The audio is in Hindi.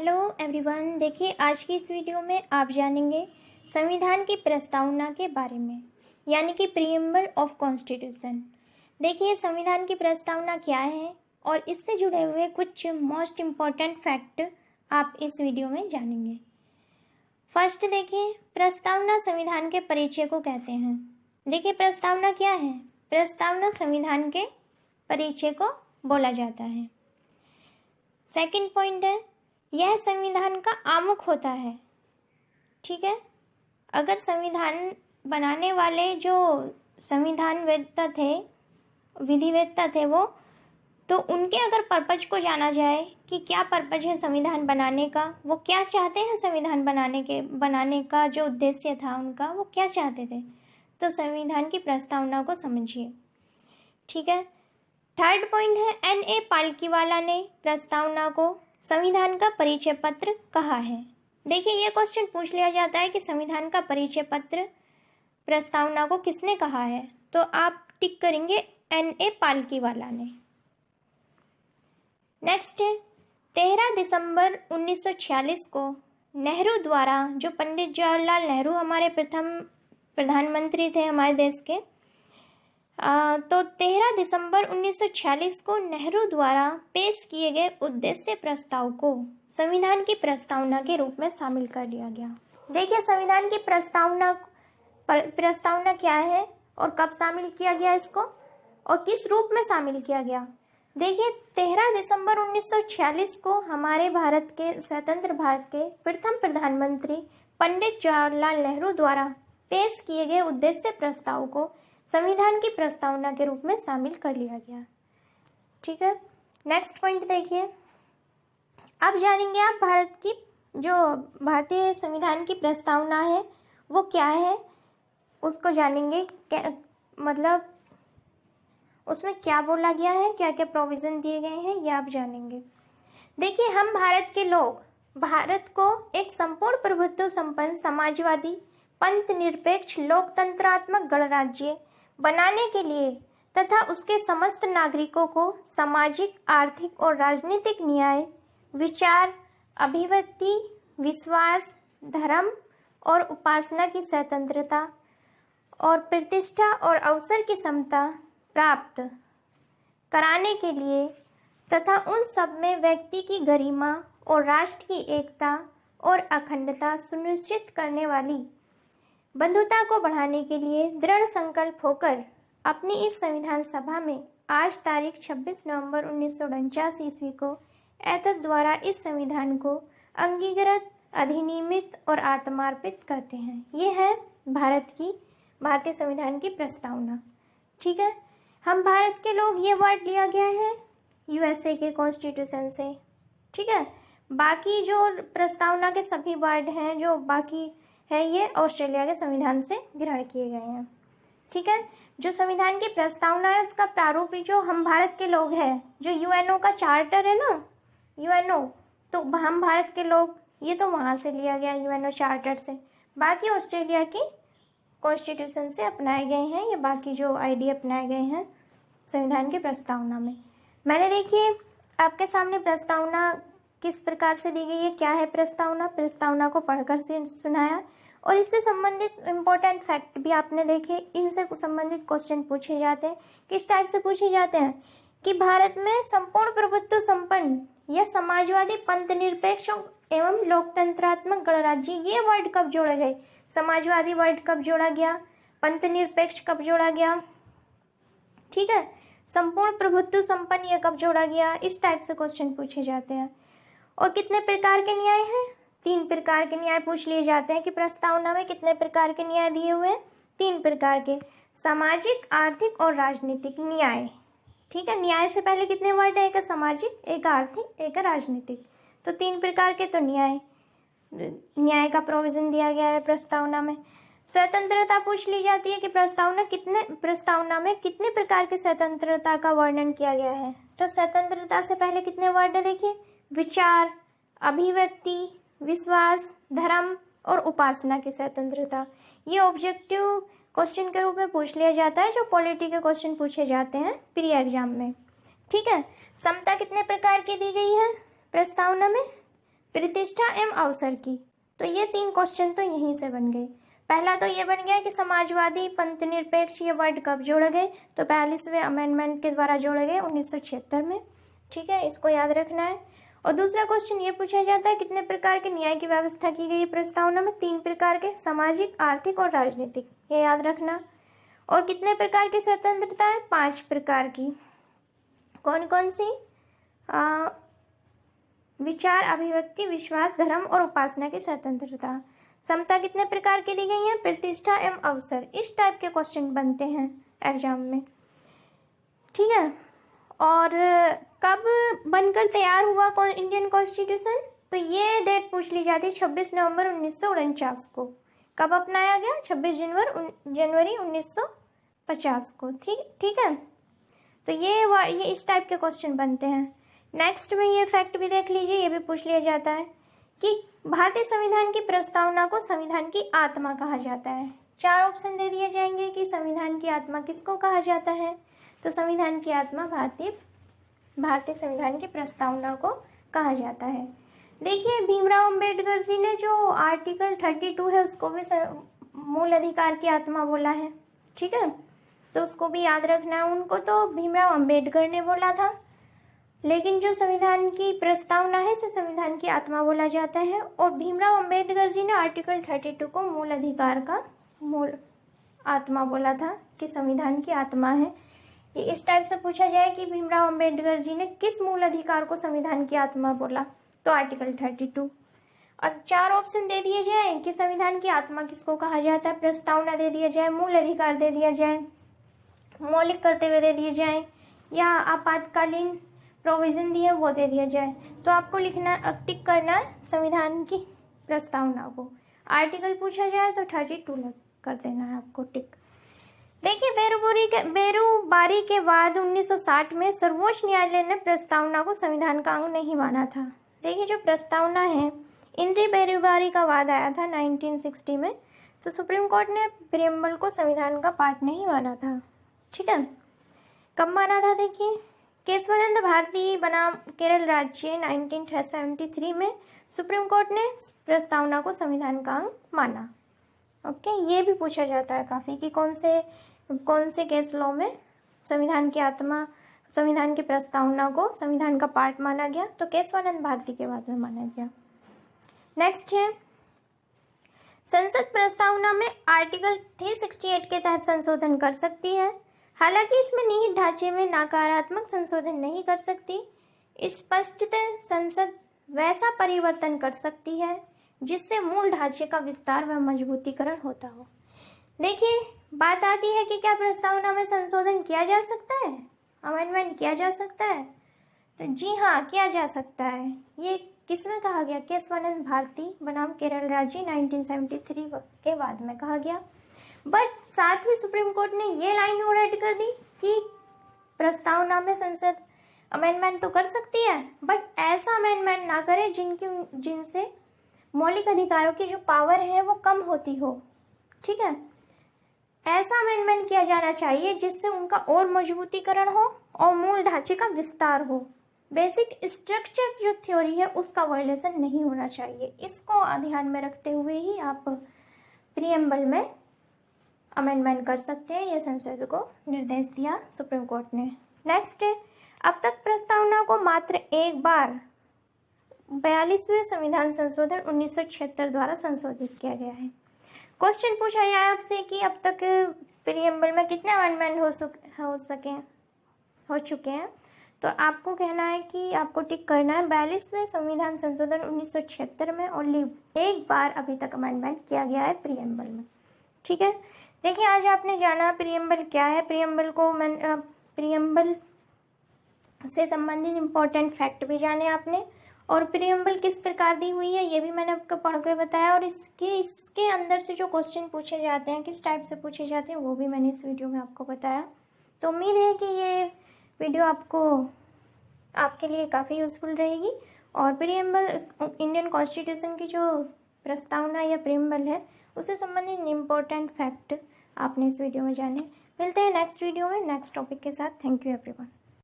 Hello everyone. देखिए, आज की इस वीडियो में आप जानेंगे संविधान की प्रस्तावना के बारे में, यानी कि प्रीएम्बल ऑफ कॉन्स्टिट्यूशन। देखिए, संविधान की प्रस्तावना क्या है और इससे जुड़े हुए कुछ मोस्ट इम्पॉर्टेंट फैक्ट आप इस वीडियो में जानेंगे। फर्स्ट देखिए, प्रस्तावना संविधान के परिचय को कहते हैं। देखिए, प्रस्तावना क्या है? प्रस्तावना संविधान के परिचय को बोला जाता है। सेकंड पॉइंट है, यह संविधान का आमुख होता है। ठीक है, अगर संविधान बनाने वाले जो संविधान वेत्ता थे, विधिवेत्ता थे वो, तो उनके अगर पर्पज को जाना जाए कि क्या पर्पज है संविधान बनाने का, वो क्या चाहते हैं संविधान बनाने का जो उद्देश्य था उनका, वो क्या चाहते थे, तो संविधान की प्रस्तावना को समझिए। ठीक है, थर्ड पॉइंट है, N.A. पालकीवाला ने प्रस्तावना को संविधान का परिचय पत्र कहा है। देखिए, ये क्वेश्चन पूछ लिया जाता है कि संविधान का परिचय पत्र प्रस्तावना को किसने कहा है, तो आप टिक करेंगे N.A. पालकीवाला ने। नेक्स्ट है, 13 दिसंबर 1946 को नेहरू द्वारा, जो पंडित जवाहरलाल नेहरू हमारे प्रथम प्रधानमंत्री थे हमारे देश के, तो 13 दिसंबर 1946 को नेहरू द्वारा पेश किए गए उद्देश्य प्रस्ताव को संविधान की प्रस्तावना के रूप में शामिल कर लिया गया। देखिए, संविधान की प्रस्तावना क्या है और कब शामिल किया गया इसको, और किस रूप में शामिल किया गया। देखिए, 13 दिसंबर 1946 को हमारे भारत के स्वतंत्र भारत के प्रथम प्रधानमंत्री पंडित जवाहरलाल नेहरू द्वारा पेश किए गए उद्देश्य प्रस्ताव को संविधान की प्रस्तावना के रूप में शामिल कर लिया गया। ठीक है, नेक्स्ट पॉइंट देखिए, अब जानेंगे आप भारतीय संविधान की प्रस्तावना है वो क्या है, उसको जानेंगे। मतलब उसमें क्या बोला गया है, क्या क्या प्रोविजन दिए गए हैं, ये आप जानेंगे। देखिए, हम भारत के लोग भारत को एक संपूर्ण प्रभुत्व संपन्न समाजवादी पंथ निरपेक्ष लोकतंत्रात्मक गणराज्य बनाने के लिए तथा उसके समस्त नागरिकों को सामाजिक, आर्थिक और राजनीतिक न्याय, विचार, अभिव्यक्ति, विश्वास, धर्म और उपासना की स्वतंत्रता और प्रतिष्ठा और अवसर की समता प्राप्त कराने के लिए तथा उन सब में व्यक्ति की गरिमा और राष्ट्र की एकता और अखंडता सुनिश्चित करने वाली बंधुता को बढ़ाने के लिए दृढ़ संकल्प होकर अपनी इस संविधान सभा में आज तारीख 26 नवंबर 1949 ईस्वी को एतद द्वारा इस संविधान को अंगीकृत, अधिनियमित और आत्मार्पित करते हैं। ये है भारतीय संविधान की प्रस्तावना। ठीक है, हम भारत के लोग, ये वर्ड लिया गया है USA के कॉन्स्टिट्यूशन से। ठीक है, बाकी जो प्रस्तावना के सभी वर्ड हैं जो बाकी है, ये ऑस्ट्रेलिया के संविधान से ग्रहण किए गए हैं। ठीक है, जो संविधान की प्रस्तावना है उसका प्रारूप जो हम भारत के लोग हैं, जो UNO का चार्टर है ना, UNO, तो हम भारत के लोग, ये तो वहाँ से लिया गया UNO चार्टर से। बाकी ऑस्ट्रेलिया की कॉन्स्टिट्यूशन से अपनाए गए हैं, ये बाकी जो आइडिया अपनाए गए हैं संविधान की प्रस्तावना में। मैंने देखिए आपके सामने प्रस्तावना किस प्रकार से दी गई है, क्या है प्रस्तावना को पढ़कर से सुनाया, और इससे संबंधित इम्पोर्टेंट फैक्ट भी आपने देखे। इनसे संबंधित क्वेश्चन पूछे जाते हैं। किस टाइप से पूछे जाते हैं कि भारत में संपूर्ण प्रभुत्व संपन्न या समाजवादी पंथ निरपेक्ष एवं लोकतंत्रात्मक गणराज्य, ये वर्ड कब जोड़े गए, समाजवादी वर्ड कब जोड़ा गया, पंथ निरपेक्ष कब जोड़ा गया, ठीक है, संपूर्ण प्रभुत्व संपन्न ये कब जोड़ा गया, इस टाइप से क्वेश्चन पूछे जाते हैं। और कितने प्रकार के न्याय हैं, 3 प्रकार के न्याय पूछ लिए जाते हैं कि प्रस्तावना में कितने प्रकार के न्याय दिए हुए हैं, 3 प्रकार के, सामाजिक, आर्थिक और राजनीतिक न्याय। ठीक है, न्याय से पहले कितने वर्ड है, एक सामाजिक, एक आर्थिक, एक राजनीतिक, तो 3 प्रकार के तो न्याय का प्रोविजन दिया गया है प्रस्तावना में। स्वतंत्रता पूछ ली जाती है कि प्रस्तावना में कितने प्रकार की स्वतंत्रता का वर्णन किया गया है, तो स्वतंत्रता से पहले कितने वर्ड है, देखिए, विचार, अभिव्यक्ति, विश्वास, धर्म और उपासना की स्वतंत्रता। ये ऑब्जेक्टिव क्वेश्चन के रूप में पूछ लिया जाता है, जो पॉलिटी के क्वेश्चन पूछे जाते हैं प्री एग्जाम में। ठीक है, समता कितने प्रकार की दी गई है प्रस्तावना में, प्रतिष्ठा एवं अवसर की। तो ये 3 क्वेश्चन तो यहीं से बन गए। पहला तो ये बन गया कि समाजवादी पंथ निरपेक्ष ये वर्ड कब जोड़े गए, तो 42वें अमेंडमेंट के द्वारा जोड़े गए 1976 में। ठीक है, इसको याद रखना है। और दूसरा क्वेश्चन ये पूछा जाता है कितने प्रकार के न्याय की व्यवस्था की गई है प्रस्तावना में, 3 प्रकार के, सामाजिक, आर्थिक और राजनीतिक, ये याद रखना। और कितने प्रकार की स्वतंत्रता है, 5 प्रकार की। कौन कौन सी, विचार, अभिव्यक्ति, विश्वास, धर्म और उपासना की स्वतंत्रता। समता कितने प्रकार की दी गई है, प्रतिष्ठा एवं अवसर। इस टाइप के क्वेश्चन बनते हैं एग्जाम में। ठीक है, और कब बनकर तैयार हुआ इंडियन कॉन्स्टिट्यूशन, तो ये डेट पूछ ली जाती है 26 नवंबर 1949 को। कब अपनाया गया, 26 जनवरी 1950 को। ठीक है, तो ये इस टाइप के क्वेश्चन बनते हैं। नेक्स्ट में ये फैक्ट भी देख लीजिए, ये भी पूछ लिया जाता है कि भारतीय संविधान की प्रस्तावना को संविधान की आत्मा कहा जाता है। 4 ऑप्शन दे दिए जाएंगे कि संविधान की आत्मा किसको कहा जाता है, तो संविधान की आत्मा भारतीय संविधान की प्रस्तावना को कहा जाता है। देखिए, भीमराव अंबेडकर जी ने जो आर्टिकल 32 है उसको भी मूल अधिकार की आत्मा बोला है। ठीक है, तो उसको भी याद रखना है। उनको तो भीमराव अंबेडकर ने बोला था, लेकिन जो संविधान की प्रस्तावना है इसे संविधान की आत्मा बोला जाता है। और भीमराव अंबेडकर जी ने आर्टिकल 32 को मूल अधिकार का मूल आत्मा बोला था कि संविधान की आत्मा है। ये इस टाइप से पूछा जाए कि भीमराव अंबेडकर जी ने किस मूल अधिकार को संविधान की आत्मा बोला, तो आर्टिकल 32। और 4 ऑप्शन दे दिए जाए कि संविधान की आत्मा किसको कहा जाता है, प्रस्तावना दे दिया जाए, मूल अधिकार दे दिया जाए, मौलिक कर्तव्य दे दिए जाए, या आपातकालीन प्रोविजन दिए वो दे दिया जाए। तो आपको लिखना, टिक करना है संविधान की प्रस्तावना को। आर्टिकल पूछा जाए तो 32 कर देना है आपको टिक। देखिए, बेरूबारी के बाद 1960 में सर्वोच्च न्यायालय ने प्रस्तावना को संविधान का अंग नहीं माना था। देखिए, जो प्रस्तावना है, इंद्री बेरूबारी का वाद आया था 1960 में, तो सुप्रीम कोर्ट ने प्रियम्बल को संविधान का पार्ट नहीं माना था। ठीक है, कब माना था, देखिए, केशवानंद भारती बनाम केरल राज्य 1973 में सुप्रीम कोर्ट ने प्रस्तावना को संविधान का अंग माना। ओके, ये भी पूछा जाता है काफ़ी कि कौन से केस लॉ में संविधान की आत्मा, संविधान की प्रस्तावना को संविधान का पार्ट माना गया, तो केशवानंद भारती के बाद में माना गया। नेक्स्ट है, संसद प्रस्तावना में आर्टिकल 368 के तहत संशोधन कर सकती है, हालांकि इसमें निहित ढांचे में नकारात्मक संशोधन नहीं कर सकती। स्पष्टतः संसद वैसा परिवर्तन कर सकती है जिससे मूल ढांचे का विस्तार व मजबूतीकरण होता हो। देखिए, बात आती है कि क्या प्रस्तावना में संशोधन किया जा सकता है, अमेंडमेंट किया जा सकता है, तो जी हाँ, किया जा सकता है। ये किसमें कहा गया, केशवानंद भारती बनाम केरल राज्य 1973 के बाद में कहा गया। बट साथ ही सुप्रीम कोर्ट ने ये लाइन और ऐड कर दी कि प्रस्तावना में संसद अमेंडमेंट तो कर सकती है, बट ऐसा अमेंडमेंट ना करे जिनसे मौलिक अधिकारों की जो पावर है वो कम होती हो। ठीक है, ऐसा अमेंडमेंट किया जाना चाहिए जिससे उनका और मजबूतीकरण हो और मूल ढांचे का विस्तार हो। बेसिक स्ट्रक्चर जो थ्योरी है उसका वायलेशन नहीं होना चाहिए। इसको ध्यान में रखते हुए ही आप प्रीएम्बल में अमेंडमेंट कर सकते हैं, यह संसद को निर्देश दिया सुप्रीम कोर्ट ने। नेक्स्ट है, अब तक प्रस्तावना को मात्र एक बार 42वें संविधान संशोधन 1976 द्वारा संशोधित किया गया है। क्वेश्चन पूछा जाए आपसे कि अब तक प्रीएम्बल में कितने अमेंडमेंट हो चुके हैं, तो आपको कहना है कि आपको टिक करना है 42वें संविधान संशोधन 1976 में ओनली एक बार अभी तक अमेंडमेंट किया गया है प्रीएम्बल में। ठीक है, देखिए, आज आपने जाना प्रीएम्बल क्या है, प्रीएम्बल से संबंधित इम्पोर्टेंट फैक्ट भी जाने आपने, और प्रीएम्बल किस प्रकार दी हुई है ये भी मैंने आपको पढ़ के बताया, और इसके अंदर से जो क्वेश्चन पूछे जाते हैं, किस टाइप से पूछे जाते हैं, वो भी मैंने इस वीडियो में आपको बताया। तो उम्मीद है कि ये वीडियो आपके लिए काफ़ी यूज़फुल रहेगी। और प्रीएम्बल इंडियन कॉन्स्टिट्यूशन की जो प्रस्तावना या प्रीएम्बल है उससे संबंधित इम्पोर्टेंट फैक्ट आपने इस वीडियो में जाने। मिलते हैं नेक्स्ट वीडियो में नेक्स्ट टॉपिक के साथ। Thank you everyone.